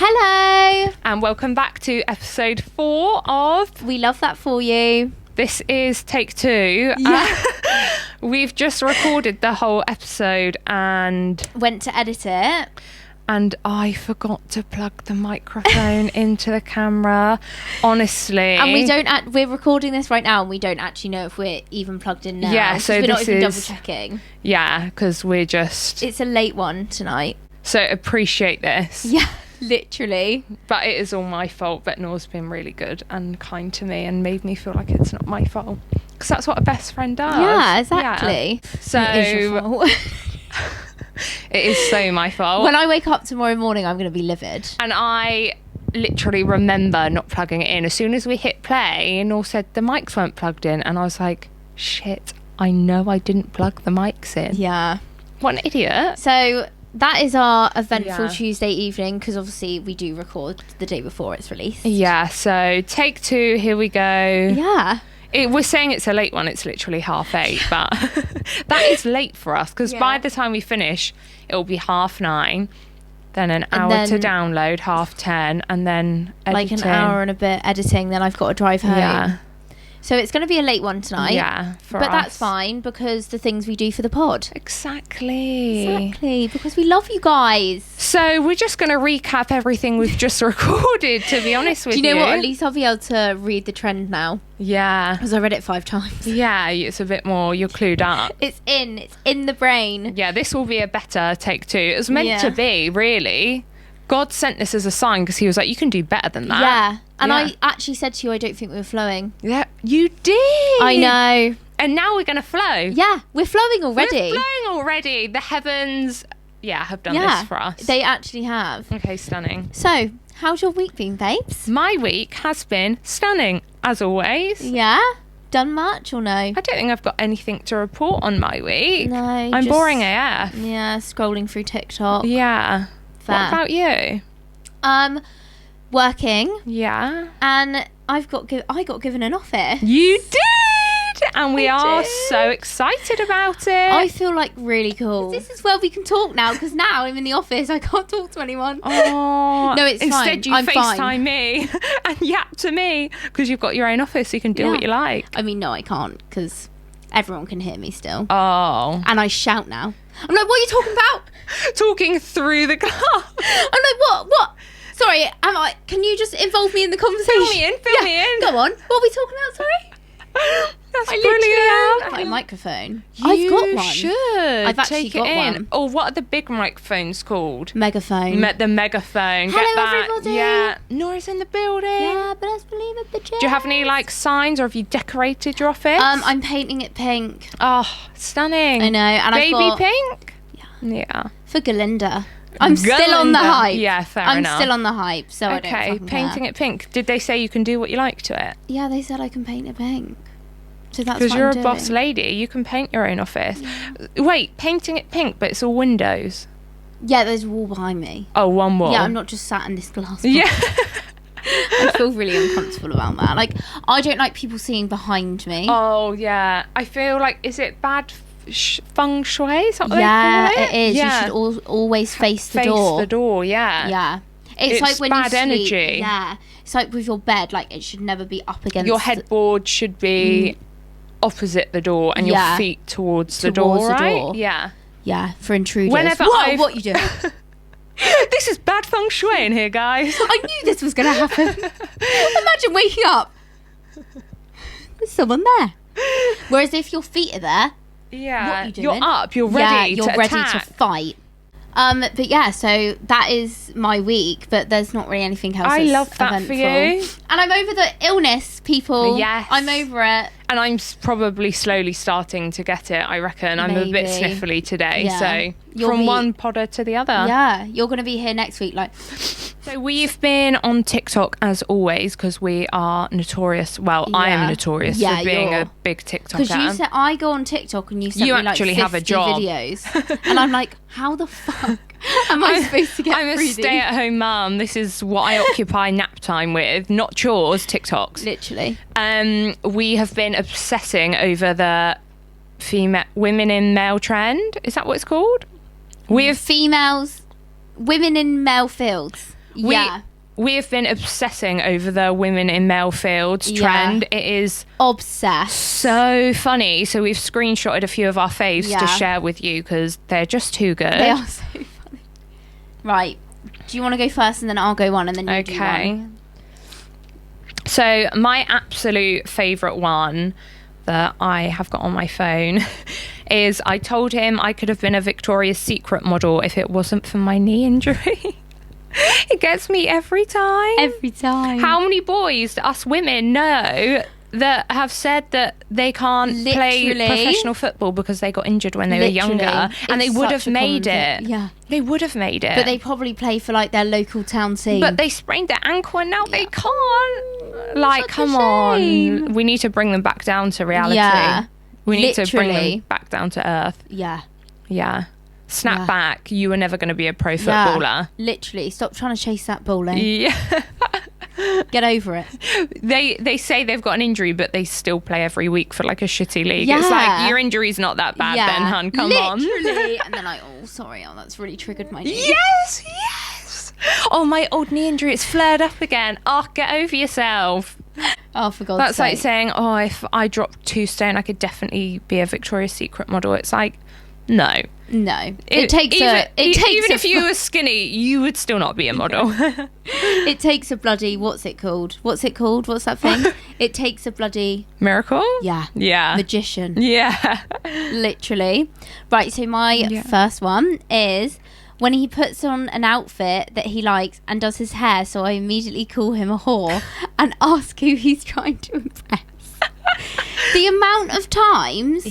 Hello! And welcome back to episode 4 of We Love That For You. This is take 2. Yeah. We've just recorded the whole episode and Went to edit it. I forgot to plug the microphone into the camera. Honestly. And we're recording this right now and we don't actually know if we're even plugged in now. Yeah, so we're not this even is- double checking. Yeah, because we're just... It's a late one tonight. So appreciate this. Yeah, literally. But it is all my fault. Vetnor's been really good and kind to me and made me feel like it's not my fault. Because that's what a best friend does. Yeah, exactly. Yeah. So It is your fault. it is so my fault. When I wake up tomorrow morning, I'm going to be livid. And I literally remember not plugging it in. As soon as we hit play, Nor said the mics weren't plugged in. And I was like, shit, I know I didn't plug the mics in. Yeah. What an idiot. So that is our eventful Yeah. Tuesday evening, because obviously we do record the day before it's released. Yeah, so take 2, here we go. Yeah. We're saying it's a late one, it's literally 8:30, but that is late for us, because by the time we finish, it'll be 9:30, then an hour to download, 10:30, and then editing. Like an hour and a bit editing, then I've got to drive home. Yeah. So it's going to be a late one tonight. Yeah, but that's fine, because the things we do for the pod. Exactly. Because we love you guys. So we're just going to recap everything we've just recorded, to be honest with you. Do you know what? At least I'll be able to read the trend now. Yeah. Because I read it 5 times. Yeah, it's a bit more, you're clued up. It's in the brain. Yeah, this will be a better take 2. It was meant to be, really. God sent this as a sign, because he was like, you can do better than that. Yeah. And Yeah. I actually said to you, I don't think we were flowing. Yeah, you did. I know. And now we're going to flow. Yeah, we're flowing already. We're flowing already. The heavens, have done this for us. They actually have. Okay, stunning. So, how's your week been, babes? My week has been stunning, as always. Yeah? Done much or no? I don't think I've got anything to report on my week. No. I'm boring AF. Yeah, scrolling through TikTok. Yeah. Fair. What about you? Working, Yeah. and I got given an office. You did! And we I are did. so excited about it. I feel like really cool. This is where we can talk now, because now I'm in the office. I can't talk to anyone. Oh, No, it's fine. Instead, you I'm FaceTime fine. me and yap to me, because you've got your own office, so you can do what you like. I mean, no, I can't, because everyone can hear me still. Oh. And I shout now. I'm like, what are you talking about? Talking through the glass. I'm like, what? Sorry, can you just involve me in the conversation? Fill me in. Go on. What are we talking about, sorry? That's I brilliant. literally have my microphone. You I've got one. should. I've actually take got it in. one. Or what are the big microphones called? Megaphone. The megaphone. Hello, Get that. everybody. Yeah. Nora's in the building. Yeah, best believe it, bitches. Do you have any signs, or have you decorated your office? I'm painting it pink. Oh, stunning. I know, and Baby I've got pink. Yeah. for Galinda. I'm still on the Galinda. hype. Yeah, fair I'm enough. still on the hype, so I don't Okay, fucking painting care. it pink. Did they say you can do what you like to it? Yeah, they said I can paint it pink. So that's Because what you're I'm a boss doing. lady, you can paint your own office. Wait, painting it pink, but it's all windows. Yeah, there's a wall behind me. Oh, one wall. Yeah, I'm not just sat in this glass. Yeah. I feel really uncomfortable about that. Like, I don't like people seeing behind me. Oh, yeah. I feel like, is it bad feng shui? Is that what Yeah, they call it? it is. Yeah. You should always face the Face door. the door, yeah. Yeah. It's like when bad you sleep. energy. Yeah. It's like with your bed, like it should never be up against Your headboard should be opposite the door and your feet towards the door, right? Yeah. Yeah, for intruders. Whenever Whoa, what you doing? This is bad feng shui in here, guys. I knew this was going to happen. Imagine waking up. There's someone there. Whereas if your feet are there, Yeah. what are you doing? You're up, you're ready you're to ready attack. to fight. But yeah, so that is my week, but there's not really anything else. I that's love that eventful. for you. And I'm over the illness, people. Yes. I'm over it. And I'm probably slowly starting to get it, I reckon. I'm a bit Maybe. sniffly today, Yeah. so You'll from be- one podder to the other. Yeah, you're going to be here next week. Like, So we've been on TikTok as always, because we are notorious. Well, I am Yeah. notorious Yeah, for being you're- a big TikToker. because you said I go on TikTok and you sent You me like actually 50 have a job. videos, and I'm like, how the fuck am I supposed to get I'm a through these? stay-at-home mum. This is what I occupy nap time with, not chores, TikToks. Literally. We have been obsessing over the women in male trend. Is that what it's called? We have Females, women in male fields. We have been obsessing over the women in male fields trend. It is obsessed. So funny. So we've screenshotted a few of our faves to share with you because they're just too good. They are so funny. Right. Do you want to go first and then I'll go on and then you do one? So my absolute favourite one that I have got on my phone is I told him I could have been a Victoria's Secret model if it wasn't for my knee injury. It gets me every time. Every time. How many boys, us women, know that have said that they can't play professional football because they got injured when they were younger, and they would have made it. Yeah, they would have made it. But they probably play for like their local town team. But they sprained their ankle and now they can't. Like, come on, we need to bring them back down to reality. Yeah, we need to bring them back down to earth. Yeah. Snap back. You were never going to be a pro footballer. Literally. Stop trying to chase that ball, eh? Yeah. Get over it. They say they've got an injury, but they still play every week for like a shitty league. It's like, your injury's not that bad then, hun. Come on. Literally. And then sorry, that's really triggered my knee. Yes. Oh, my old knee injury, it's flared up again. Oh, get over yourself. Oh, for God's sake. That's like saying, if I dropped 2 stone, I could definitely be a Victoria's Secret model. It's like, no. It takes even if you were skinny, you would still not be a model. It takes a bloody what's it called? What's that thing? It takes a bloody miracle. Yeah. Magician. Yeah. Literally. Right. So my first one is when he puts on an outfit that he likes and does his hair. So I immediately call him a whore and ask who he's trying to impress. The amount of times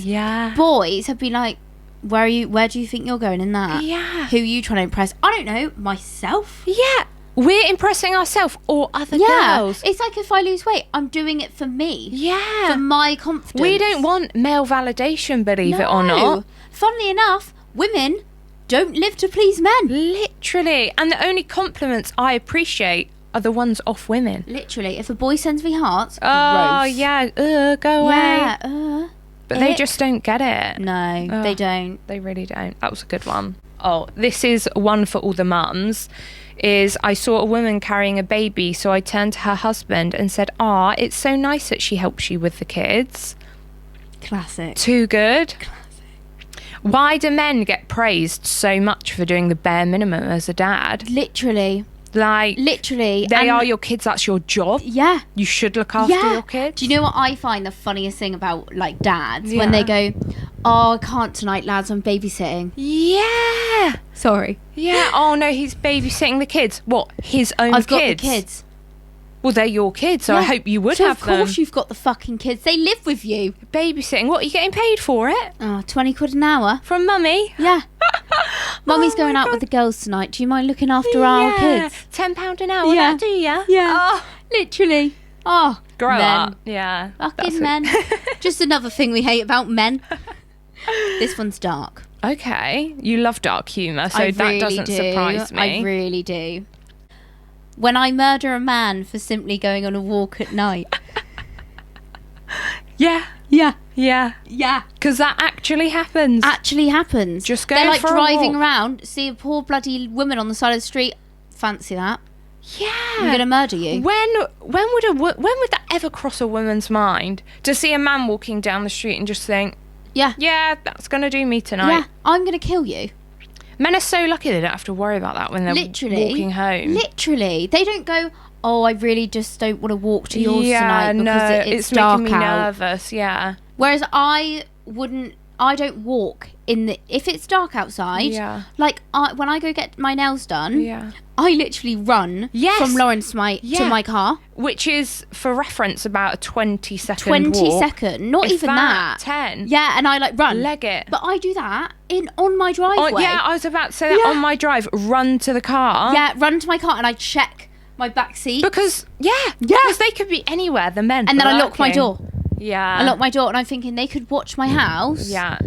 boys have been like, where do you think you're going in that? Yeah. Who are you trying to impress? I don't know, myself. Yeah. We're impressing ourselves or other girls. It's like if I lose weight, I'm doing it for me. Yeah. For my confidence. We don't want male validation, believe it or not. Funnily enough, women don't live to please men. Literally. And the only compliments I appreciate are the ones off women. Literally. If a boy sends me hearts, gross. Yeah. Go away. Yeah, But they just don't get it. No, they don't. They really don't. That was a good one. Oh, this is one for all the mums. Is I saw a woman carrying a baby, so I turned to her husband and said, it's so nice that she helps you with the kids. Classic. Too good. Classic. Why do men get praised so much for doing the bare minimum as a dad? Literally. Like, literally, they are your kids. That's your job. Yeah, you should look after your kids. Do you know what I find the funniest thing about like dads when they go, I can't tonight, lads, I'm babysitting. Yeah, sorry. Yeah. Oh no, he's babysitting the kids. What? His own kids? I've got the kids. Well, they're your kids, so I hope you would have them. Of course you've got the fucking kids. They live with you. Babysitting. What, are you getting paid for it? 20 quid an hour. From mummy? Yeah. Mummy's going out with the girls tonight. Do you mind looking after our kids? £10 an hour, that do ya? Yeah. Literally. Grow up. Yeah. Fucking men. Just another thing we hate about men. This one's dark. Okay. You love dark humour, so that doesn't surprise me. I really do. When I murder a man for simply going on a walk at night. Yeah. Because that actually happens. Just go. They're like for driving a walk. around, see a poor bloody woman on the side of the street. Fancy that? Yeah. I'm gonna murder you. When would that ever cross a woman's mind to see a man walking down the street and just think, yeah, that's gonna do me tonight. Yeah, I'm gonna kill you. Men are so lucky they don't have to worry about that when they're walking home. Literally. They don't go, I really just don't want to walk to yours tonight because it's dark making me out. nervous, yeah. Whereas I don't walk if it's dark outside. Yeah. Like when I go get my nails done, I literally run from Lawrence to my car. Which is, for reference, about a 20-second 20 walk. second, not even that. 10. Yeah, and I like run. Leg it. But I do that on my driveway. I was about to say that on my drive. Run to the car. Yeah, run to my car and I check my back seat. Because they could be anywhere, the men. And then I lock my door. Yeah. I lock my door and I'm thinking they could watch my house. Yeah.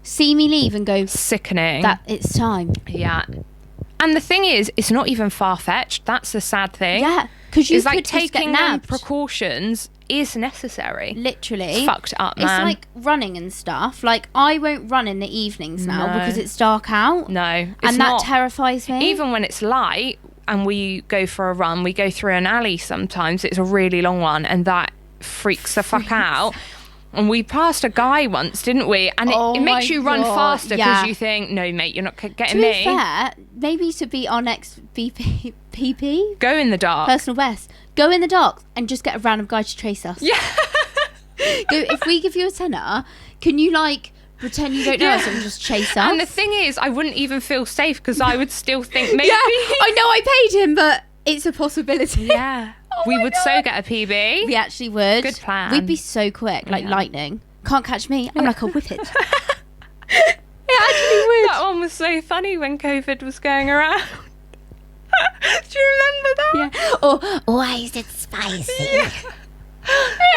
See me leave and go, sickening. That it's time. Yeah. And the thing is, it's not even far-fetched. That's the sad thing. Yeah. Because you could taking them precautions is necessary. Literally. It's fucked up, man. It's like running and stuff. Like, I won't run in the evenings now because it's dark out. No. And that terrifies me. Even when it's light, and we go for a run, we go through an alley sometimes. It's a really long one, and that freaks the fuck out. And we passed a guy once, didn't we? And it makes you run faster because you think, no, mate, you're not getting me. To be fair, maybe to be our next PP. Go in the dark. Personal best. Go in the dark and just get a random guy to chase us. Yeah. If we give you a tenner, can you like pretend you don't know us and just chase us? And the thing is, I wouldn't even feel safe because I would still think maybe. Yeah, I know I paid him, but it's a possibility. Yeah. We would so get a PB. We actually would. Good plan. We'd be so quick, like lightning. Can't catch me. I'm like a whippet. It actually would. That one was so funny when COVID was going around. Do you remember that? Yeah. Or why is it spicy? Yeah.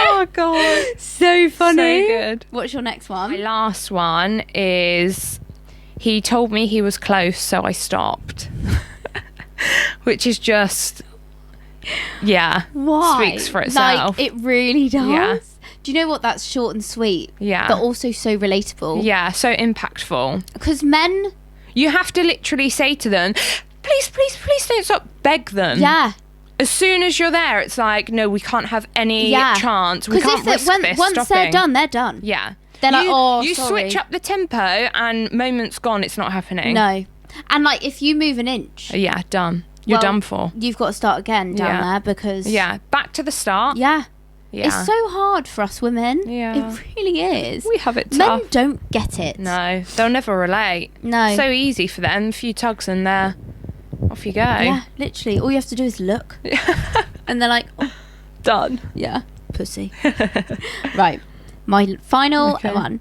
Oh god, so funny. So good. What's your next one? My last one is he told me he was close, so I stopped. Which is just speaks for itself. Like it really does. Yeah. Do you know what? That's short and sweet. Yeah. But also so relatable. Yeah, so impactful. Because men, you have to literally say to them, please don't stop. Beg them. Yeah. As soon as you're there, it's like, no, we can't have any chance. We can't risk this once stopping. they're done. Yeah. They're like, you sorry. switch up the tempo and moments gone, it's not happening. No. And like, if you move an inch. Yeah, done. You're done for. You've got to start again down there because. Yeah, back to the start. Yeah. Yeah. It's so hard for us women. Yeah. It really is. We have it tough. Men don't get it. No, they'll never relate. No. So easy for them. A few tugs and they're off you go. Yeah, literally. All you have to do is look. And they're like, oh. Done. Yeah, pussy. Right. My final one.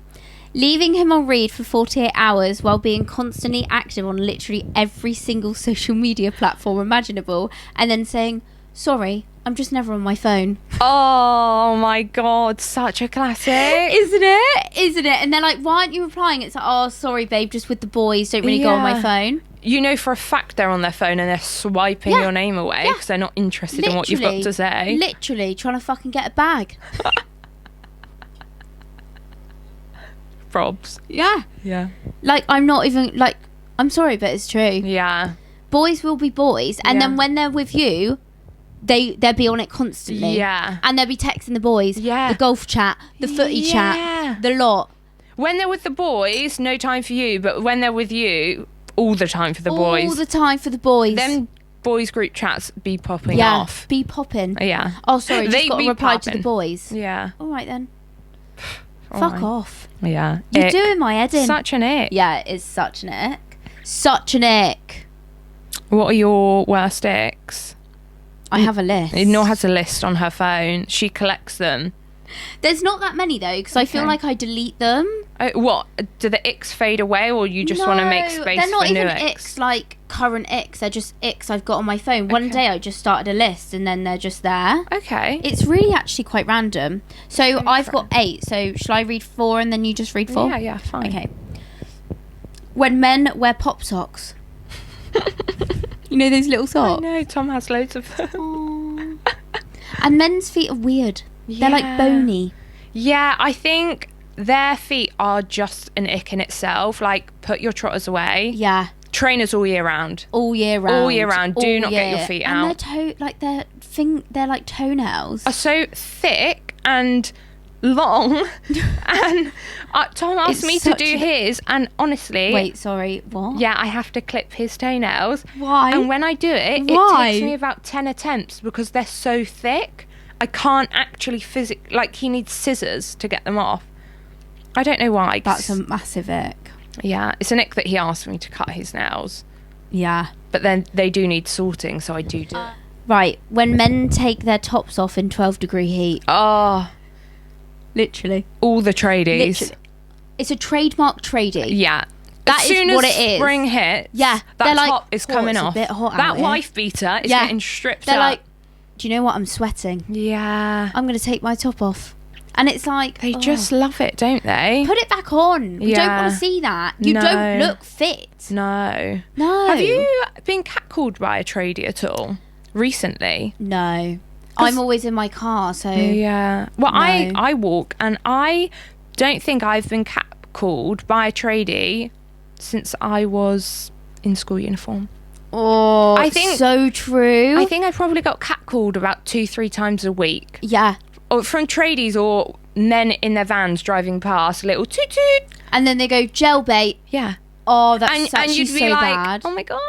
Leaving him on read for 48 hours while being constantly active on literally every single social media platform imaginable and then saying, sorry, I'm just never on my phone. Oh my god, such a classic. Isn't it? And they're like, why aren't you replying? It's like, oh, sorry, babe, just with the boys, don't really go on my phone. You know for a fact they're on their phone and they're swiping your name away because they're not interested in what you've got to say. Literally trying to fucking get a bag. Probs. Yeah. Yeah. Like, I'm not even, like, I'm sorry, but it's true. Yeah. Boys will be boys. And then when they're with you, they'll be on it constantly. Yeah. And they'll be texting the boys. Yeah. The golf chat, the footy chat, the lot. When they're with the boys, no time for you. But when they're with you, all the time for the boys. All the time for the boys. Them boys group chats be popping off. Be popping. Yeah. Oh, sorry, just They got to be reply to popping. the boys. Yeah. All right, then. All Fuck right. off. Yeah. You're Ick. doing my head in. Such an ick. Yeah, it is such an ick. Such an ick. What are your worst icks? I have a list. Nor has a list on her phone. She collects them. There's not that many, though, because I feel like I delete them. What? Do the icks fade away or you just want to make space for new icks? They're not even icks like current icks. They're just icks I've got on my phone. One day I just started a list and then they're just there. Okay. It's really actually quite random. So I've got 8. So shall I read 4 and then you just read 4? Yeah, fine. Okay. When men wear pop socks. You know those little socks? I know, Tom has loads of them. And men's feet are weird. They're like bony. Yeah, I think their feet are just an ick in itself. Like, put your trotters away. Yeah. Trainers all year round. All year round. All year round. Do not get your feet out. And they're like toenails. Are so thick and long. And Tom asked me to do his, and honestly... Wait, sorry, what? Yeah, I have to clip his toenails. Why? And when I do it, it takes me about 10 attempts because they're so thick. I can't actually he needs scissors to get them off. I don't know why. That's a massive ick. Yeah, it's an ick that he asked me to cut his nails. Yeah. But then they do need sorting, so I do it. Right, when men take their tops off in 12-degree heat. Oh. Literally. All the tradies. Literally. It's a trademark tradie. Yeah. That as soon is what as it is. spring hits, yeah, that like, top is coming it's off. A bit hot that out here. wife beater is getting stripped they're up. like, do you know what? I'm sweating. Yeah. I'm going to take my top off. And it's like... They just love it, don't they? Put it back on. We don't want to see that. You don't look fit. No. No. Have you been catcalled by a tradie at all recently? No. I'm always in my car, so... Yeah. Well, no. I walk, and I don't think I've been catcalled by a tradie since I was in school uniform. Oh, I think so true. I think I probably got catcalled about 2-3 times a week. Yeah. Or from tradies or men in their vans driving past, a little toot toot. And then they go, gel bait. Yeah. Oh, that's actually you'd be so like, bad. oh my God,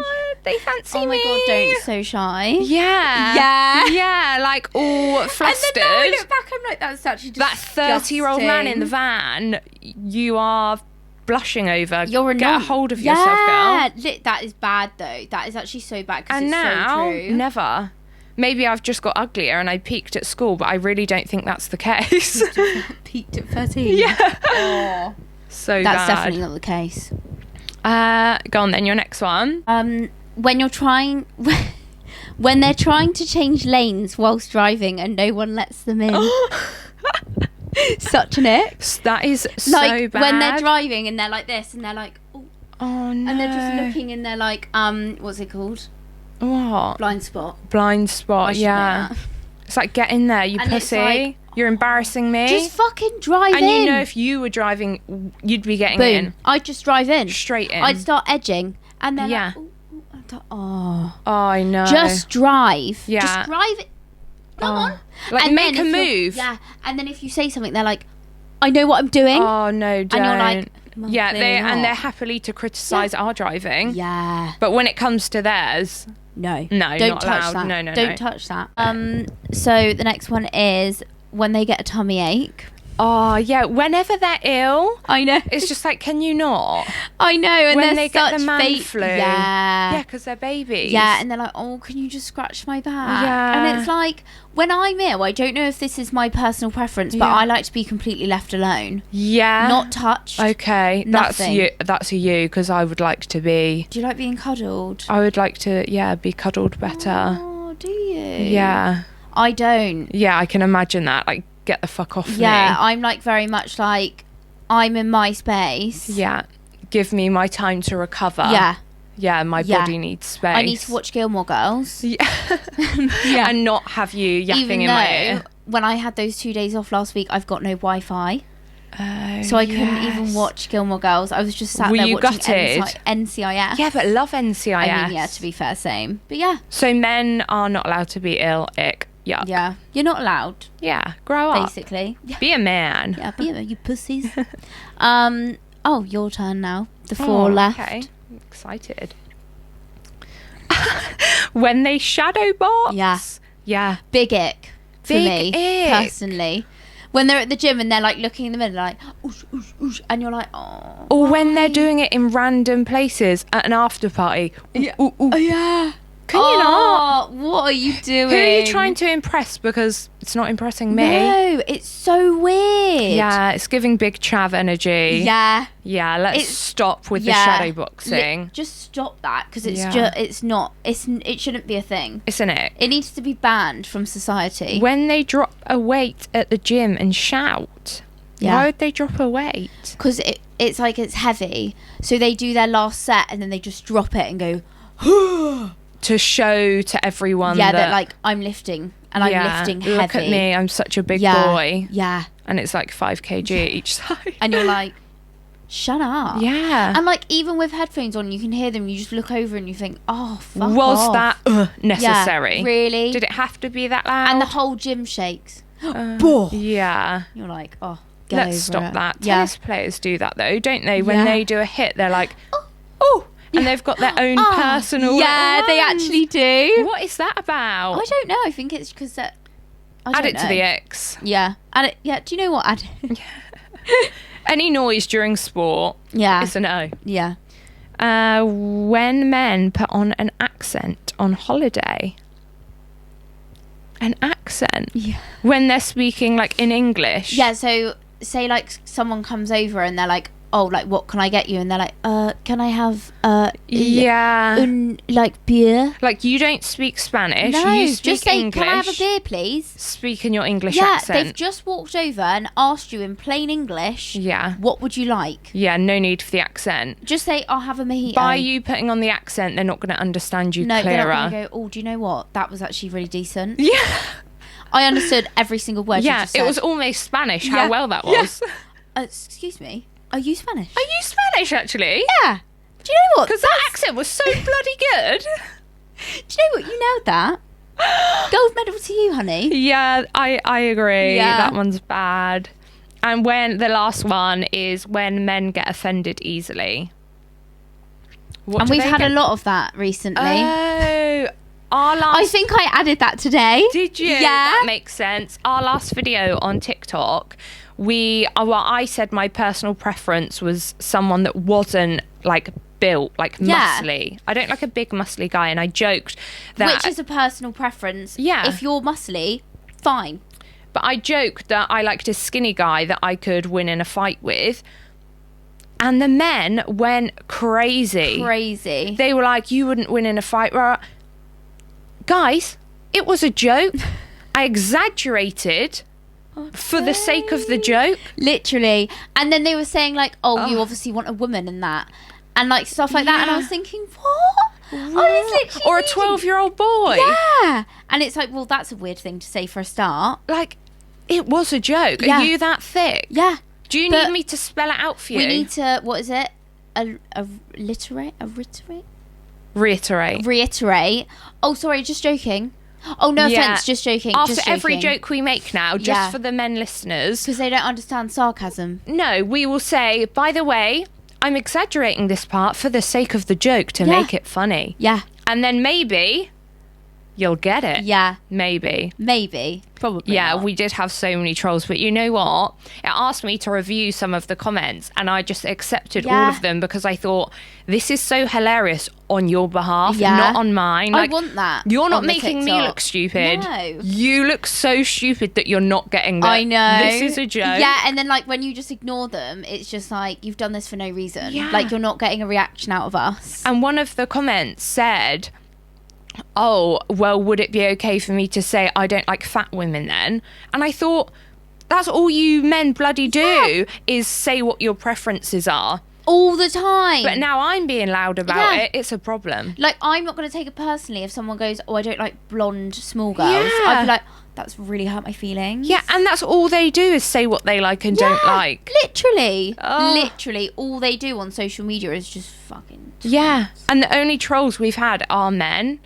they fancy me. Oh my God, don't, so shy. Yeah. Yeah. Yeah, like all flustered. And then now I look back, I'm like, that's actually disgusting. That 30-year-old man in the van, you are blushing over. Get a hold of yourself, girl. That is bad, though. That is actually so bad, because And it's now, so true. never. Maybe I've just got uglier and I peaked at school, but I really don't think that's the case. Peaked at 13. Yeah. Oh. So That's bad. definitely not the case. Go on then, your next one. When you're trying... when they're trying to change lanes whilst driving and no one lets them in. Such an ick. That is so like, bad. when they're driving and they're like this and they're like... Oh, no. And they're just looking and they're like, what's it called? What? Blind spot. Blind spot, yeah. It's like, get in there, you And it's pussy. like, You're embarrassing me. Just fucking drive in. And you know if you were driving, you'd be getting Boom. in. I'd just drive in. Straight in. I'd start edging. And then Yeah. like, oh. Oh, I know. Just drive. Yeah. Just drive it. Come on. Like, And make a then if move. Yeah. And then if you say something, they're like, I know what I'm doing. Oh, no, don't. And you're like, well, yeah, clearly not. they're happily to criticise our driving. Yeah. But when it comes to theirs, No. no, Don't not touch allowed. that. No, Don't no. touch that. So the next one is when they get a tummy ache. Oh, yeah, whenever they're ill, I know. it's just like, can you not? I know. And When they're they get such the man fake. flu. Yeah. Yeah, because they're babies. Yeah, and they're like, oh, can you just scratch my back? Yeah. And it's like, when I'm ill, I don't know if this is my personal preference, but Yeah. I like to be completely left alone. Yeah. Not touched. Okay, Nothing. that's a you, because I would like to be... Do you like being cuddled? I would like to, yeah, be cuddled better. Oh, do you? Yeah. I don't. Yeah, I can imagine that. Like, get the fuck off Yeah, me. I'm like very much like, I'm in my space. Yeah. Give me my time to recover. Yeah. Yeah, my Yeah. body needs space. I need to watch Gilmore Girls. Yeah. And not have you yapping Even in though my ear. when I had those 2 days off last week, I've got no Wi-Fi. Oh, So I couldn't even watch Gilmore Girls. I was just sat Were there you watching gutted? NCIS. Yeah, but love NCIS. I mean, yeah, to be fair, same. But yeah. So men are not allowed to be ill. Ick. Yuck. Yeah. You're not allowed, Yeah. Grow up. basically. Yeah. Be a man. Yeah, be you pussies. Oh, your turn now. The four left. Okay. I'm excited. When they shadow box. Yeah. Yeah. Big ick for Big me, ick. personally. When they're at the gym and they're like looking in the mirror, like, oosh, oosh, oosh, and you're like, oh. Or when they're doing it in random places at an after party. Yeah. Ooh, ooh. Oh, yeah. Can you not? What are you doing? Who are you trying to impress? Because it's not impressing me. No, it's so weird. Yeah, it's giving big chav energy. Yeah. Yeah, let's It's- stop with the Yeah. shadow boxing. Just stop that, because it's Yeah. it shouldn't be a thing. Isn't it? It needs to be banned from society. When they drop a weight at the gym and shout, Yeah. why would they drop a weight? Because it's like it's heavy, so they do their last set and then they just drop it and go, To show to everyone yeah, that, that like I'm lifting and I'm lifting heavy. Look at me, I'm such a big Yeah, boy. yeah, And it's like 5 kg each side. and you're like, shut up. Yeah. And like even with headphones on, you can hear them. You just look over and you think, oh, fuck Was off. that necessary? Yeah, really? Did it have to be that loud? And the whole gym shakes. Yeah. You're like, oh, get Let's over stop it. that. Yeah. Tennis players do that though, don't they? When Yeah. they do a hit, they're like, oh, and they've got their own personal. Yeah, they runs. actually do. What is that about? I don't know. I think it's because that. Add it to the X. Yeah. Add it. Yeah. Do you know what? Add it. Any noise during sport Yeah. is a no. Yeah. When men put on an accent on holiday. An accent? Yeah. When they're speaking like in English. Yeah. So say like someone comes over and they're like, oh, like what can I get you? And they're like, can I have Yeah. like beer? Like you don't speak Spanish. No, You speak just say, English. can I have a beer, please? Speak in your English Yeah, accent. they've just walked over and asked you in plain English. Yeah. What would you like? Yeah, no need for the accent. Just say, I'll have a mojito. By you putting on the accent, they're not going to understand you No, clearer. they're not going to go, oh, do you know what? That was actually really decent. Yeah. I understood every single word you Yeah, just said. it was almost Spanish, Yeah. how well that was. Excuse me, are you Spanish? Are you Spanish, actually? Yeah. Do you know what? Because that accent was so bloody good. Do you know what? You nailed that. Gold medal to you, honey. Yeah, I agree. Yeah. That one's bad. And when the last one is when men get offended easily. And we've had a lot of that recently. Oh, our last... I think I added that today. Did you? Yeah. That makes sense. Our last video on TikTok, I said my personal preference was someone that wasn't like built, like muscly. I don't like a big muscly guy, and I joked that... Which is a personal preference. Yeah. If you're muscly, fine. But I joked that I liked a skinny guy that I could win in a fight with. And the men went crazy. Crazy. They were like, you wouldn't win in a fight. Guys, it was a joke. I exaggerated for the sake of the joke. Literally. And then they were saying like, you obviously want a woman in that. And like stuff like that. And I was thinking, what? Oh, it's literally or a 12-year-old boy. Yeah. And it's like, well, that's a weird thing to say for a start. Like, it was a joke. Yeah. Are you that thick? Yeah. Do you need me to spell it out for you? We need to, what is it? Reiterate. Oh, sorry, just joking. Oh, no offence, just joking. After just joking. every joke we make now, just for the men listeners. Because they don't understand sarcasm. No, we will say, by the way, I'm exaggerating this part for the sake of the joke to make it funny. Yeah. And then maybe you'll get it. Yeah. Maybe. Probably Yeah, not. we did have so many trolls. But you know what? It asked me to review some of the comments, and I just accepted all of them because I thought, this is so hilarious on your behalf, not on mine. Like, I want that. You're not making me look stupid. No. You look so stupid that you're not getting that. I know. This is a joke. Yeah, and then like when you just ignore them, it's just like, you've done this for no reason. Yeah. Like, you're not getting a reaction out of us. And one of the comments said, oh, well, would it be okay for me to say I don't like fat women then? And I thought, that's all you men bloody do is say what your preferences are. All the time. But now I'm being loud about it. It's a problem. Like, I'm not going to take it personally if someone goes, oh, I don't like blonde small girls. Yeah. I'd be like, that's really hurt my feelings. Yeah, and that's all they do is say what they like and don't like. Literally. Oh. Literally, all they do on social media is just fucking... Yeah. And the only trolls we've had are men.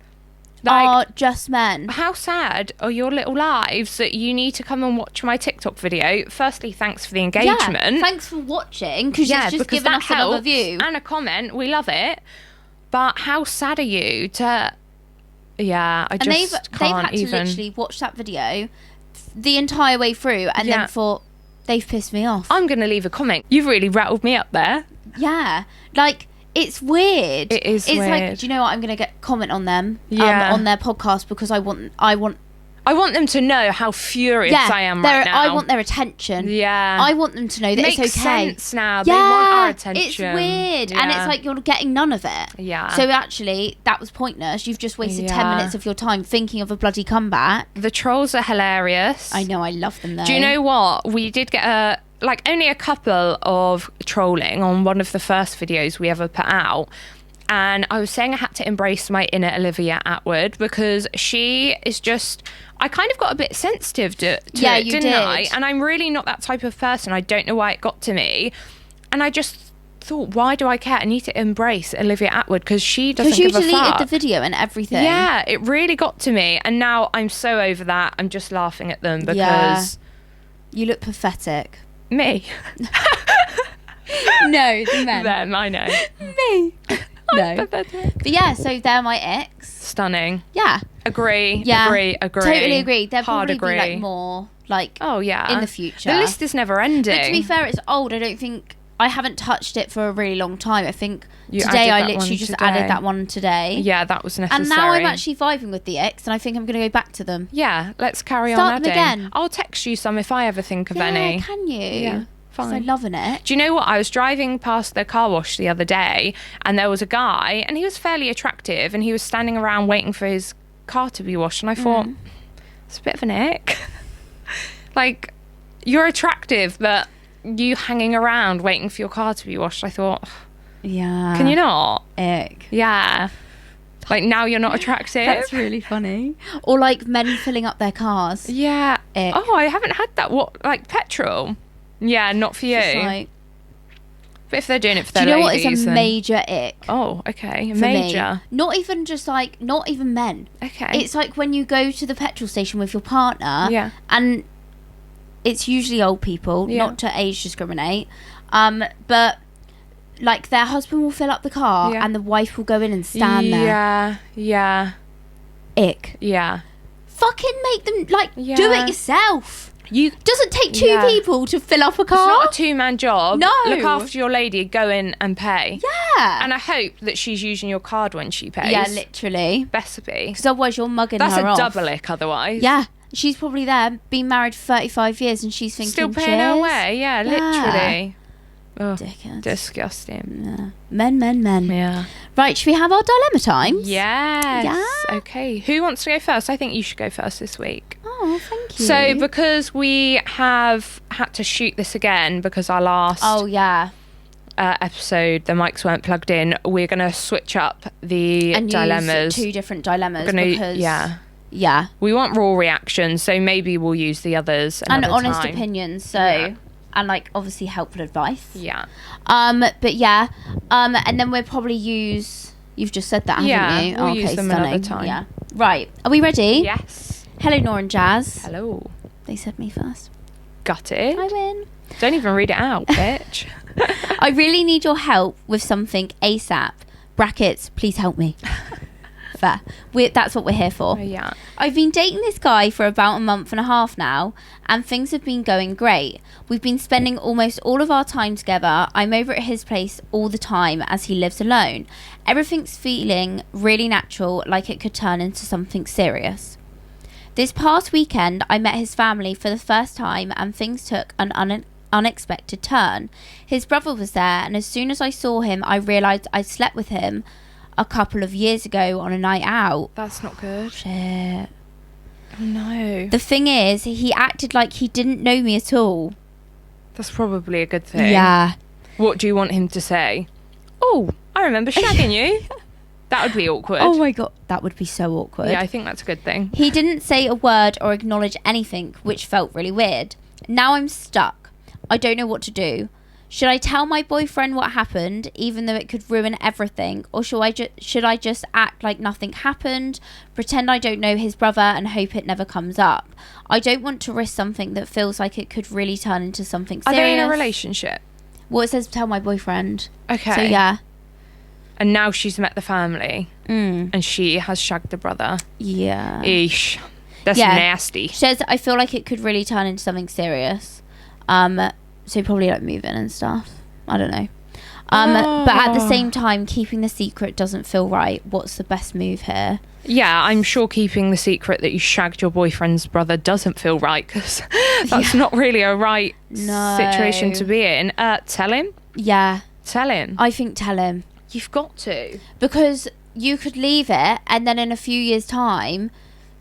Are just men. How sad are your little lives that you need to come and watch my TikTok video? Firstly, thanks for the engagement. Yeah, thanks for watching, because it's just given us another view. And a comment, we love it. But how sad are you to... Yeah, I just can't they've had even... to literally watch that video the entire way through and then thought, they've pissed me off. I'm going to leave a comment. You've really rattled me up there. Yeah. Like... It's weird. It is weird. It's like, do you know what? I'm going to comment on them on their podcast because I want them to know how furious I am right now. I want their attention. Yeah. I want them to know that Makes it's okay. sense now. They want our attention. It's weird. And it's like you're getting none of it. Yeah. So actually, that was pointless. You've just wasted 10 minutes of your time thinking of a bloody comeback. The trolls are hilarious. I know. I love them though. Do you know what? We did get only a couple of trolling on one of the first videos we ever put out. And I was saying I had to embrace my inner Olivia Attwood because she is just... I kind of got a bit sensitive to it, didn't I? And I'm really not that type of person. I don't know why it got to me. And I just thought, why do I care? I need to embrace Olivia Attwood because she doesn't give a fuck. Because you deleted the video and everything. Yeah, it really got to me. And now I'm so over that. I'm just laughing at them because... You look pathetic. Me? No, the men. Them, I know. Me. No. Pathetic. But yeah, so they're my ex. Stunning. Yeah. Agree. Yeah. Agree. Totally agree. There'll Hard probably agree. be like more like in the future. The list is never ending. But to be fair, it's old. I haven't touched it for a really long time. I think You today I added that literally one just today. added that one today. Yeah, that was necessary. And now I'm actually vibing with the ex and I think I'm going to go back to them. Yeah, let's carry Start on them adding. again. I'll text you some if I ever think of Yeah, any. can you? Yeah. Fine. I'm loving it. Do you know what? I was driving past the car wash the other day and there was a guy and he was fairly attractive and he was standing around waiting for his car to be washed and I thought, it's a bit of an ick. Like, you're attractive but you hanging around waiting for your car to be washed. I thought, yeah. can you not? Ick. Yeah. Like, now you're not attractive. That's really funny. Or like men filling up their cars. Yeah. Ick. Oh, I haven't had that. What, like petrol? Yeah, not for you. Just like, But if they're doing it for Do their you know ladies, what is a then... major ick? Oh, okay. For Major. me? Not even just like, not even men. Okay. It's like when you go to the petrol station with your partner. Yeah. And it's usually old people, not to age discriminate. But like their husband will fill up the car and the wife will go in and stand there. Yeah. Yeah. Ick. Yeah. Fucking make them like do it yourself. Doesn't take two people to fill up a car. It's not a 2-man job. No. Look after your lady, go in and pay. Yeah. And I hope that she's using your card when she pays. Yeah, literally. Best be. Because otherwise you're mugging her off. That's a double ick otherwise. Yeah. She's probably there, been married for 35 years and she's thinking, still paying her way. Yeah, literally. Oh, dickheads. Disgusting. Yeah. Men. Yeah. Right, should we have our dilemma times? Yes. Yeah. Okay. Who wants to go first? I think you should go first this week. Oh, thank you. So, because we have had to shoot this again because our last episode, the mics weren't plugged in, we're going to switch up the dilemmas. Use 2 different dilemmas because... Yeah. We want raw reactions, so maybe we'll use the others and another honest time. Opinions, so... And like obviously helpful advice. Yeah. But yeah. And then we'll probably use. You've just said that, haven't you? We'll use them another time. Yeah. Right. Are we ready? Yes. Hello, Nora and Jazz. Hello. They said me first. Got it. I win. Don't even read it out, bitch. I really need your help with something ASAP. Brackets. Please help me. Fair. That's what we're here for. Yeah. I've been dating this guy for about a month and a half now, and things have been going great. We've been spending almost all of our time together. I'm over at his place all the time as he lives alone. Everything's feeling really natural, like it could turn into something serious. This past weekend, I met his family for the first time, and things took an unexpected turn. His brother was there, and as soon as I saw him, I realised I'd slept with him a couple of years ago on a night out. That's not good. Shit. Oh no. The thing is, he acted like he didn't know me at all. That's probably a good thing. Yeah. What do you want him to say? Oh, I remember shagging you. That would be awkward. Oh my god, that would be so awkward. Yeah, I think that's a good thing. He didn't say a word or acknowledge anything, which felt really weird. Now I'm stuck. I don't know what to do. Should I tell my boyfriend what happened, even though it could ruin everything? Or should I just act like nothing happened, pretend I don't know his brother and hope it never comes up? I don't want to risk something that feels like it could really turn into something serious. Are they in a relationship? Well, it says tell my boyfriend. Okay. So, yeah. And now she's met the family. And she has shagged the brother. Yeah. Eesh. That's nasty. She says, I feel like it could really turn into something serious. So probably like moving and stuff. I don't know. But at the same time, keeping the secret doesn't feel right. What's the best move here? Yeah, I'm sure keeping the secret that you shagged your boyfriend's brother doesn't feel right, because that's not really a right situation to be in. Tell him. Yeah. Tell him. I think tell him. You've got to. Because you could leave it and then in a few years' time,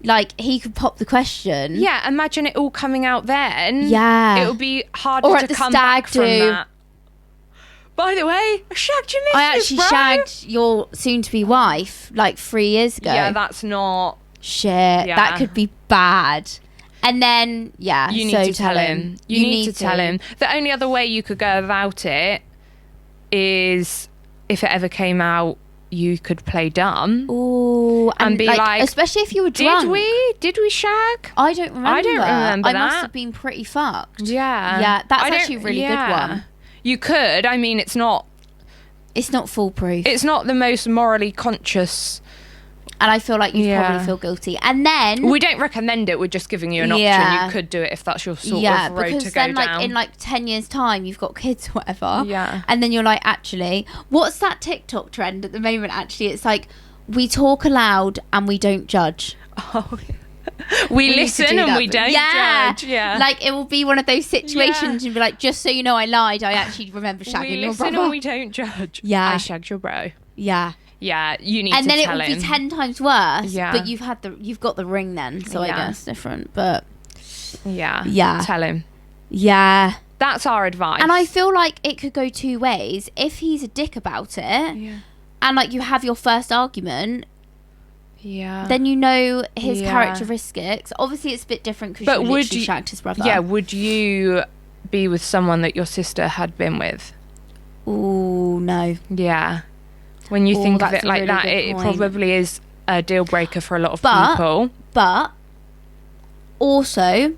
like, he could pop the question. Yeah, imagine it all coming out then. Yeah. It would be harder to come back from that. By the way, I shagged your missus, I actually shagged your soon-to-be wife, like, 3 years ago. Yeah, that's not... Shit, that could be bad. And then, you need to tell him. You need to tell him. The only other way you could go about it is, if it ever came out, you could play dumb. Ooh, and be like, especially if you were drunk. Did we shag? I don't remember. that. I must have been pretty fucked. Yeah. Yeah, that's actually a really good one. You could. I mean, it's not foolproof. It's not the most morally conscious. And I feel like you'd probably feel guilty. And then... We don't recommend it. We're just giving you an option. You could do it if that's your sort of road to go down. Yeah, because then, like, in, like, 10 years' time, you've got kids or whatever. Yeah. And then you're like, actually... What's that TikTok trend at the moment, actually? It's like, we talk aloud and we don't judge. Oh, we listen and we don't judge. Yeah. Like, it will be one of those situations and be like, just so you know I lied, I actually remember shagging your brother. We listen and we don't judge. Yeah. I shagged your bro. Yeah. Yeah, you need to tell him. And then it will be 10 times worse. Yeah. But you've got the ring then, so I guess different. But yeah, tell him. Yeah, that's our advice. And I feel like it could go 2 ways. If he's a dick about it, and like you have your first argument, then you know his characteristics. Obviously, it's a bit different because you literally shagged his brother. Yeah, would you be with someone that your sister had been with? Ooh, no. Yeah. When you think of it like that, it probably is a deal breaker for a lot of people. But also,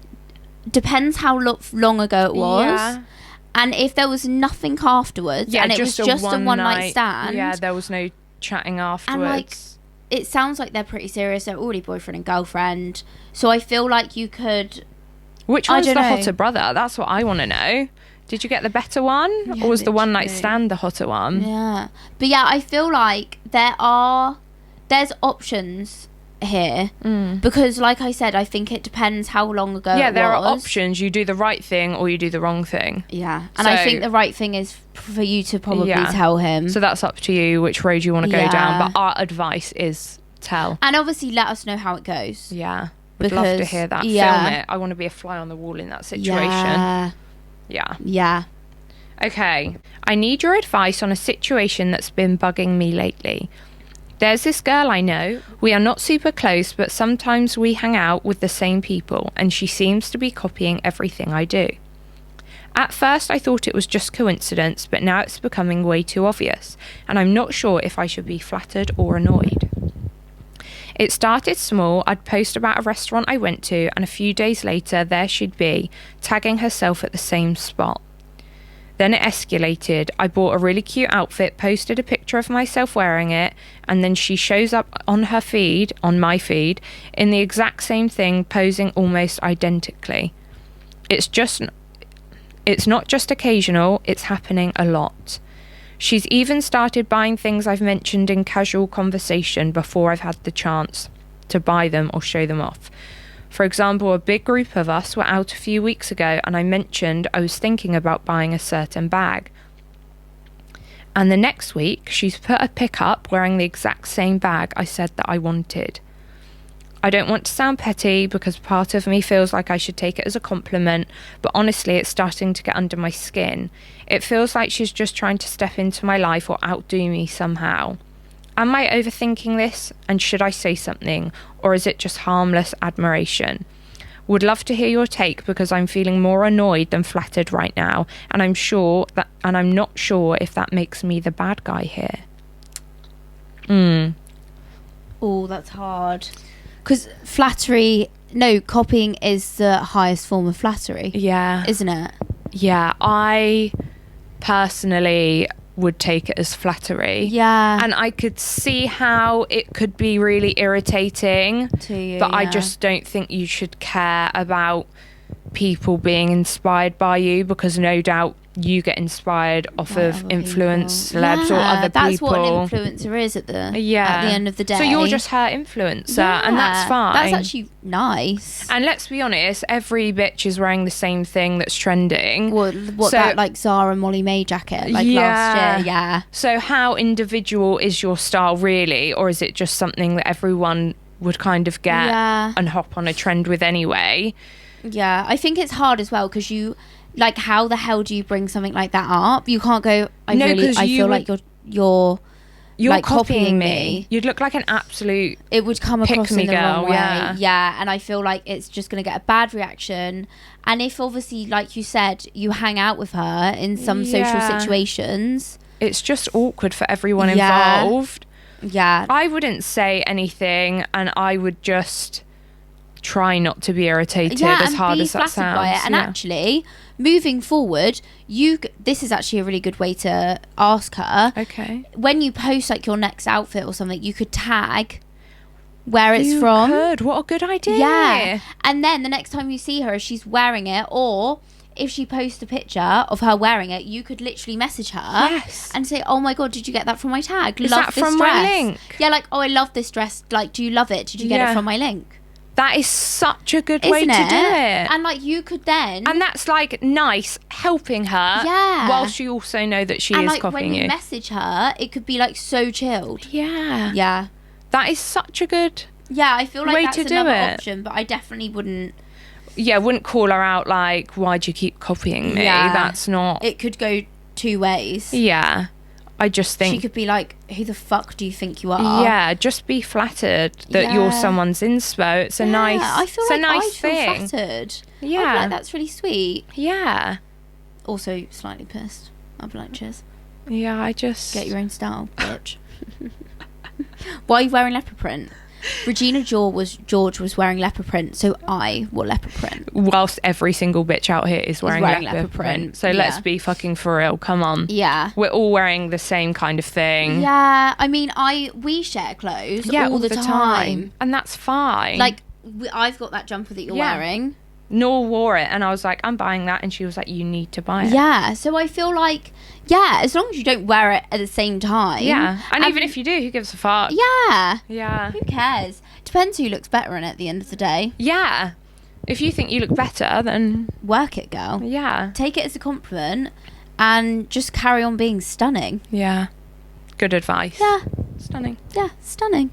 depends how long ago it was. Yeah. And if there was nothing afterwards, and it was just a one night stand. Yeah, there was no chatting afterwards. And like, it sounds like they're pretty serious. They're already boyfriend and girlfriend. So I feel like you could... Which one's the hotter brother? That's what I want to know. Did you get the better one? Or was the one night stand the hotter one? Yeah. But yeah, I feel like there's options here, because like I said, I think it depends how long ago it was. There are options. You do the right thing or you do the wrong thing. Yeah. And I think the right thing is for you to probably tell him. So that's up to you which road you want to go down, but our advice is tell. And obviously let us know how it goes. Yeah. We'd love to hear that. Film it. I want to be a fly on the wall in that situation. Yeah. Okay. I need your advice on a situation that's been bugging me lately. There's this girl I know. We are not super close, but sometimes we hang out with the same people, and she seems to be copying everything I do. At first, I thought it was just coincidence, but now it's becoming way too obvious, and I'm not sure if I should be flattered or annoyed. It started small. I'd post about a restaurant I went to, and a few days later, there she'd be, tagging herself at the same spot. Then it escalated. I bought a really cute outfit, posted a picture of myself wearing it, and then she shows up on her feed, on my feed, in the exact same thing, posing almost identically. It's not just occasional, it's happening a lot. She's even started buying things I've mentioned in casual conversation before I've had the chance to buy them or show them off. For example, a big group of us were out a few weeks ago and I mentioned I was thinking about buying a certain bag. And the next week, she's put a pic up wearing the exact same bag I said that I wanted. I don't want to sound petty because part of me feels like I should take it as a compliment, but honestly, it's starting to get under my skin. It feels like she's just trying to step into my life or outdo me somehow. Am I overthinking this, and should I say something, or is it just harmless admiration? Would love to hear your take because I'm feeling more annoyed than flattered right now, and I'm not sure if that makes me the bad guy here. Oh, that's hard. Because copying is the highest form of flattery. Yeah. Isn't it? Yeah, I personally would take it as flattery. Yeah. And I could see how it could be really irritating to you, but I just don't think you should care about people being inspired by you, because no doubt you get inspired off of influence, celebs or other people. That's what an influencer is at the end of the day. So you're just her influencer, and that's fine. That's actually nice. And let's be honest, every bitch is wearing the same thing that's trending. That like Zara Molly May jacket last year, yeah. So how individual is your style really, or is it just something that everyone would kind of get and hop on a trend with anyway? Yeah, I think it's hard as well because you... Like, how the hell do you bring something like that up? You can't go, I feel like you're like copying me. You'd look like an absolute It would come across in the wrong way. Yeah, and I feel like it's just going to get a bad reaction. And if obviously, like you said, you hang out with her in some social situations... It's just awkward for everyone involved. Yeah. I wouldn't say anything, and I would just try not to be irritated as hard as that sounds. By it. And actually... Moving forward, this is actually a really good way to ask her. Okay. When you post like your next outfit or something, you could tag where it's from. What a good idea. Yeah. And then the next time you see her, if she's wearing it, or if she posts a picture of her wearing it, you could literally message her and say, "Oh my God, did you get that from my tag? Is that from my link?" Yeah, like, "Oh, I love this dress. Like, do you love it? Did you get it from my link?" That is such a good way to do it. And like you could then... And that's like nice, helping her. Yeah. Whilst you also know that she is like copying you. And when you message her, it could be like so chilled. Yeah. Yeah. That is such a good I feel like way that's to do another it. option, but I definitely wouldn't... Yeah, wouldn't call her out like, why do you keep copying me? Yeah. That's not... It could go two ways. Yeah. I just think... She could be like, who the fuck do you think you are? Yeah, just be flattered that you're someone's inspo. It's a nice thing. I feel like I feel flattered. Yeah. I feel like that's really sweet. Yeah. Also slightly pissed. I'll be like, cheers. Yeah, I just... Get your own style, bitch. Why are you wearing leopard print? Regina George was wearing leopard print, so I wore leopard print. Whilst every single bitch out here is wearing leopard print. So let's be fucking for real. Come on. Yeah. We're all wearing the same kind of thing. Yeah. I mean, we share clothes all the time. And that's fine. Like, I've got that jumper that you're wearing. Nor wore it, and I was like, I'm buying that, and she was like, you need to buy it. Yeah, so I feel like, as long as you don't wear it at the same time. Yeah, and even if you do, who gives a fuck? Yeah, who cares? Depends who looks better in it at the end of the day. Yeah, if you think you look better, then work it, girl. Yeah, take it as a compliment and just carry on being stunning. Yeah, good advice. Yeah, stunning. Yeah, stunning.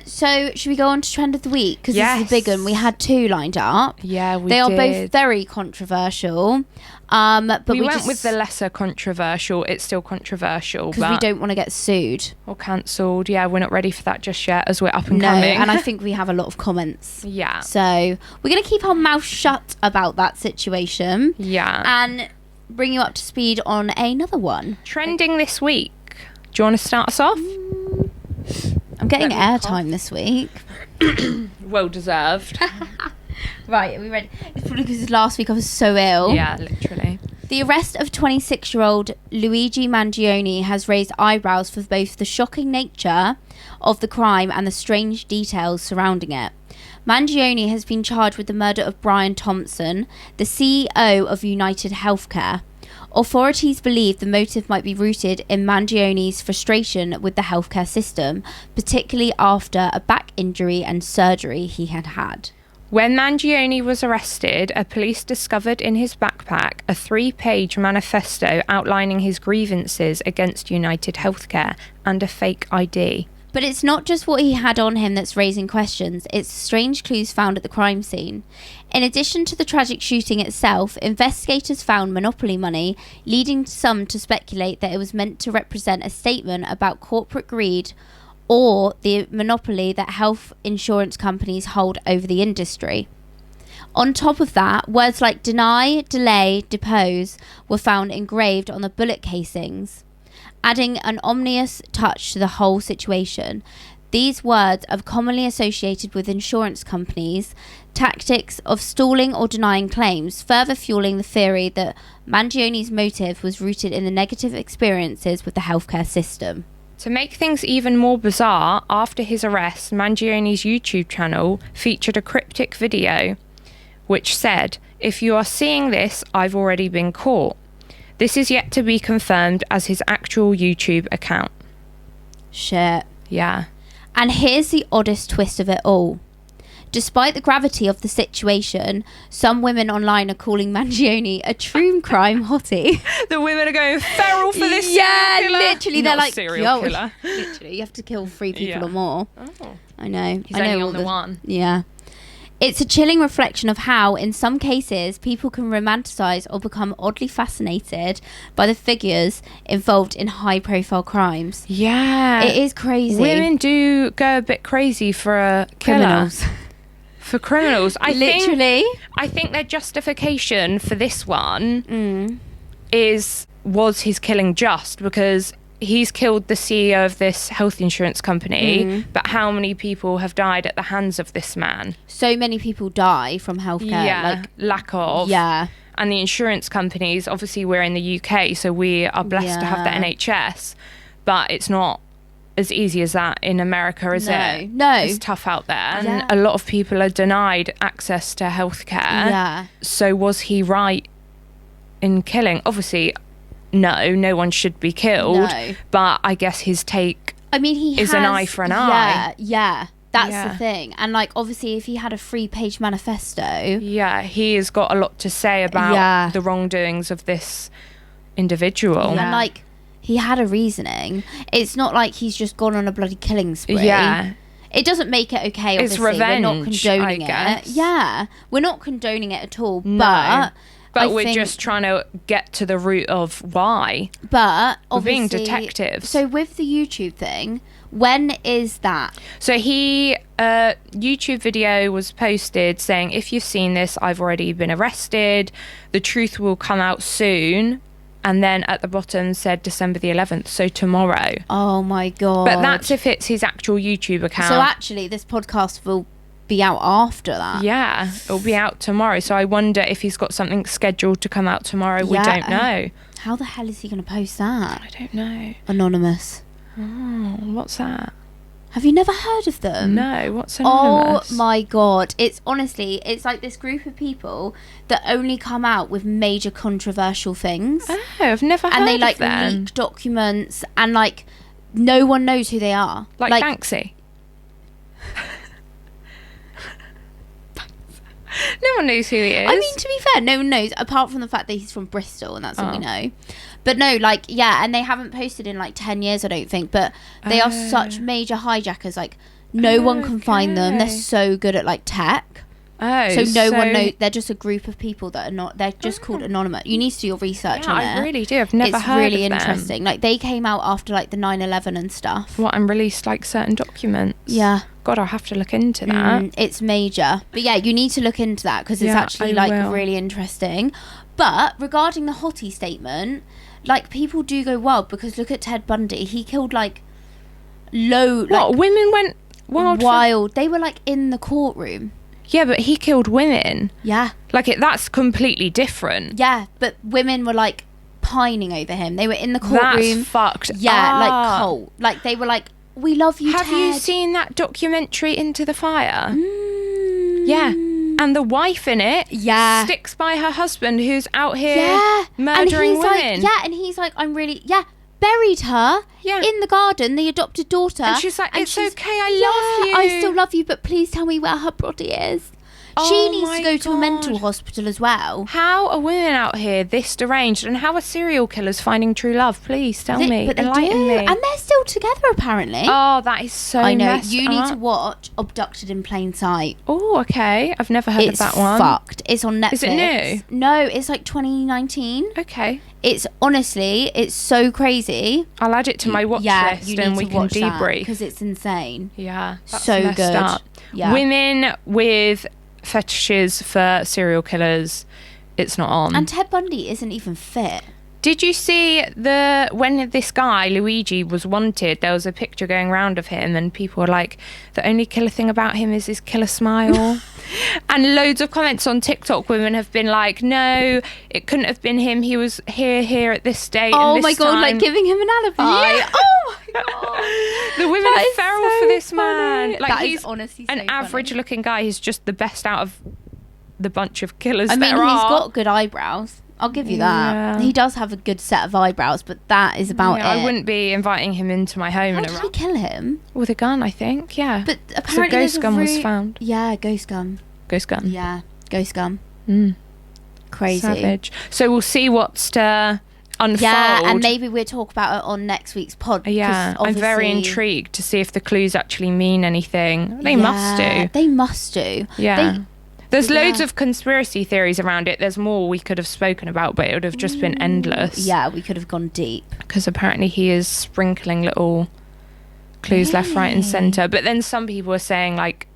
So should we go on to trend of the week? Because this is a big one. We had 2 lined up. Yeah, we They are both very controversial. But we went with the lesser controversial. It's still controversial, because we don't want to get sued or cancelled. Yeah, we're not ready for that just yet, as we're up and coming. And I think we have a lot of comments. Yeah. So we're gonna keep our mouth shut about that situation. Yeah. And bring you up to speed on another one. Trending this week. Do you want to start us off? I'm getting airtime this week. Well deserved. Right, are we ready? It's probably because last week I was so ill. Yeah, literally. The arrest of 26-year-old Luigi Mangione has raised eyebrows for both the shocking nature of the crime and the strange details surrounding it. Mangione has been charged with the murder of Brian Thompson, the CEO of United Healthcare. Authorities believe the motive might be rooted in Mangione's frustration with the healthcare system, particularly after a back injury and surgery he had had. When Mangione was arrested, police discovered in his backpack a 3-page manifesto outlining his grievances against United Healthcare and a fake ID. But it's not just what he had on him that's raising questions, it's strange clues found at the crime scene. In addition to the tragic shooting itself, investigators found monopoly money, leading some to speculate that it was meant to represent a statement about corporate greed or the monopoly that health insurance companies hold over the industry. On top of that, words like deny, delay, depose were found engraved on the bullet casings, adding an ominous touch to the whole situation. These words are commonly associated with insurance companies' tactics of stalling or denying claims, further fueling the theory that Mangione's motive was rooted in the negative experiences with the healthcare system. To make things even more bizarre, after his arrest, Mangione's YouTube channel featured a cryptic video which said, "If you are seeing this, I've already been caught." This is yet to be confirmed as his actual YouTube account. Shit. Yeah. And here's the oddest twist of it all. Despite the gravity of the situation, some women online are calling Mangione a true crime hottie. The women are going feral for this serial killer. Literally, they're like, serial killer. Literally, you have to kill 3 people or more. Oh. I know. He's only on the one. Yeah. It's a chilling reflection of how, in some cases, people can romanticize or become oddly fascinated by the figures involved in high-profile crimes. Yeah. It is crazy. Women do go a bit crazy for a criminals. For criminals. I think their justification for this one was his killing just because he's killed the CEO of this health insurance company, but how many people have died at the hands of this man? So many people die from healthcare. Yeah, lack of. Yeah. And the insurance companies, obviously we're in the UK, so we are blessed to have the NHS, but it's not as easy as that in America, is it? No. It's tough out there. And a lot of people are denied access to healthcare. Yeah. So was he right in killing? Obviously, no one should be killed. No. But I guess his take is an eye for an eye. Yeah. That's the thing. And like, obviously, if he had a 3-page manifesto. Yeah, he has got a lot to say about the wrongdoings of this individual. Yeah. And like, he had a reasoning. It's not like he's just gone on a bloody killing spree. Yeah. It doesn't make it okay, obviously. It's revenge, we're not condoning I guess. it. Yeah. We're not condoning it at all. No. But we're just trying to get to the root of why. But we're being detectives. So with the YouTube thing, when is that? So YouTube video was posted saying, if you've seen this, I've already been arrested. The truth will come out soon. and then at the bottom said December the 11th, so tomorrow. Oh my God. But that's if it's his actual YouTube account. So actually, this podcast will be out after that. Yeah, it'll be out tomorrow. So I wonder if he's got something scheduled to come out tomorrow. We don't know. How the hell is he going to post that? I don't know. Anonymous. Oh, what's that? Have you never heard of them? No, what's Anonymous? Oh my God. It's honestly, it's like this group of people that only come out with major controversial things. Oh, I've never heard of them. And they like leak documents and like no one knows who they are. Like Banksy? No one knows who he is. I mean, to be fair, no one knows, apart from the fact that he's from Bristol, and that's all we know. But no, like, yeah, and they haven't posted in like 10 years, I don't think, but they are such major hijackers, like, no one can find them. They're so good at, like, tech. Oh, so no one knows. They're just a group of people that are not, they're just called Anonymous. You need to do your research on it. I really do. I've never heard of them. It's really interesting. Like, they came out after, like, the 9/11 and stuff. What, and released, like, certain documents? Yeah. God, I'll have to look into that. It's major. But yeah, you need to look into that because it's actually like really interesting. But regarding the hottie statement, like people do go wild because look at Ted Bundy. He killed like women went wild. They were like in the courtroom. Yeah, but he killed women. Yeah. Like that's completely different. Yeah, but women were like pining over him. They were in the courtroom. That's fucked. Yeah, like cold. Like they were like, we love you, Have Ted. you seen that documentary Into the Fire? Yeah. And the wife in it sticks by her husband who's out here murdering women. And he's like, I'm really, buried her in the garden, the adopted daughter. And she's like, it's okay, I love you. I still love you, but please tell me where her body is. She needs to go to a mental hospital as well. How are women out here this deranged? And how are serial killers finding true love? Please tell me. But they Enlighten me. And they're still together, apparently. Oh, that is so I know. messed You need up. to watch Abducted in Plain Sight. Oh, okay. I've never heard of that one. It's fucked. It's on Netflix. Is it new? No, it's like 2019. Okay. It's honestly, it's so crazy. I'll add it to my watch list and we can debrief. Because it's insane. Yeah. That's so messed good. Up. Yeah. Women with fetishes for serial killers, it's not on. And Ted Bundy isn't even fit. Did you see when this guy Luigi was wanted, there was a picture going around of him and people were like, the only killer thing about him is his killer smile. And loads of comments on TikTok, women have been like, no, it couldn't have been him, he was here at this date. Oh and my this god, time. like giving him an alibi. Yeah. Oh my god. The women are feral for this man. Like, that he's is honestly an so average funny. looking guy. He's just the best out of the bunch of killers. I mean, there he's are. got good eyebrows. I'll give you that. He does have a good set of eyebrows, but that is about it. I wouldn't be inviting him into my home. How did he kill him? With a gun, I think. Yeah. But apparently, so ghost gun was found. Yeah, ghost gun. Ghost gun. Yeah, ghost gun. Crazy. Savage. So we'll see what's to unfold. Yeah, and maybe we'll talk about it on next week's pod. Yeah, I'm very intrigued to see if the clues actually mean anything. They must do. They must do. Yeah. There's loads of conspiracy theories around it. There's more we could have spoken about, but it would have just been endless. Yeah, we could have gone deep. Because apparently he is sprinkling little clues left, right and centre. But then some people are saying, like,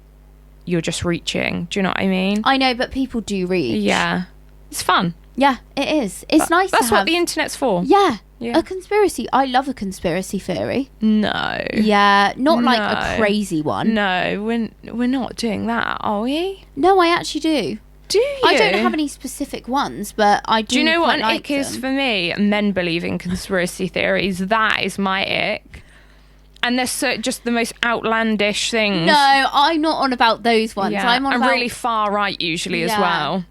you're just reaching. Do you know what I mean? I know, but people do reach. Yeah. It's fun. Yeah, it is. It's nice to have... That's what the internet's for. Yeah. A conspiracy. I love a conspiracy theory. No. Yeah, not like a crazy one. No, we're not doing that, are we? No, I actually do. Do you? I don't have any specific ones, but I do. Do you know what an like ick is for me? Men believing conspiracy theories. That is my ick. And they're just the most outlandish things. No, I'm not on about those ones. Yeah, I'm on about... really far right usually as well.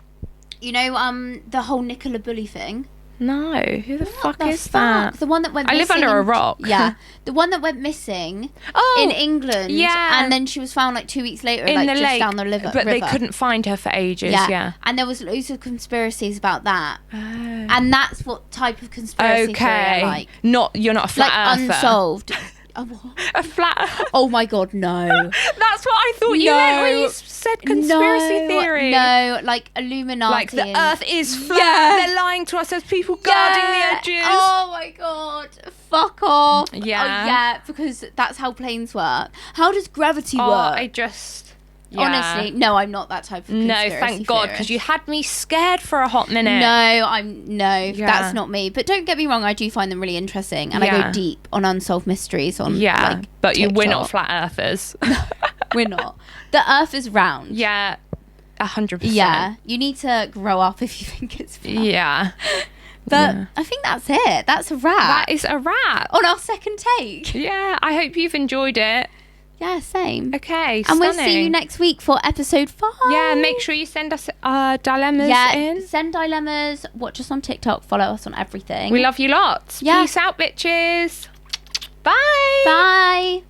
You know, the whole Nicola Bully thing. No, who the fuck is that? The one that went missing. I live under a rock. Yeah, the one that went missing in England. Yeah. And then she was found like 2 weeks later, in like the just lake, down the river. But they couldn't find her for ages. Yeah. And there was loads of conspiracies about that. Oh. And that's what type of conspiracy theory I like. You're not a flat earther. Unsolved. A flat. Oh my god, no. That's what I thought you meant when you said conspiracy theory. No, like Illuminati. Like the Earth is flat. They're lying to us. There's people guarding the edges. Oh my god, fuck off. Yeah. Oh, yeah, because that's how planes work. How does gravity work? Honestly, no, I'm not that type of conspiracy No, thank God, because you had me scared for a hot minute. That's not me. But don't get me wrong, I do find them really interesting, and I go deep on unsolved mysteries on but TikTok. we're not flat earthers. We're not. The earth is round. Yeah, 100%. Yeah, you need to grow up if you think it's flat. Yeah. But I think that's it. That's a wrap. That is a wrap. On our second take. Yeah, I hope you've enjoyed it. Yeah, same. Okay, and we'll see you next week for episode 5. Yeah, make sure you send us dilemmas in. Send dilemmas. Watch us on TikTok. Follow us on everything. We love you lots. Yeah. Peace out, bitches. Bye. Bye.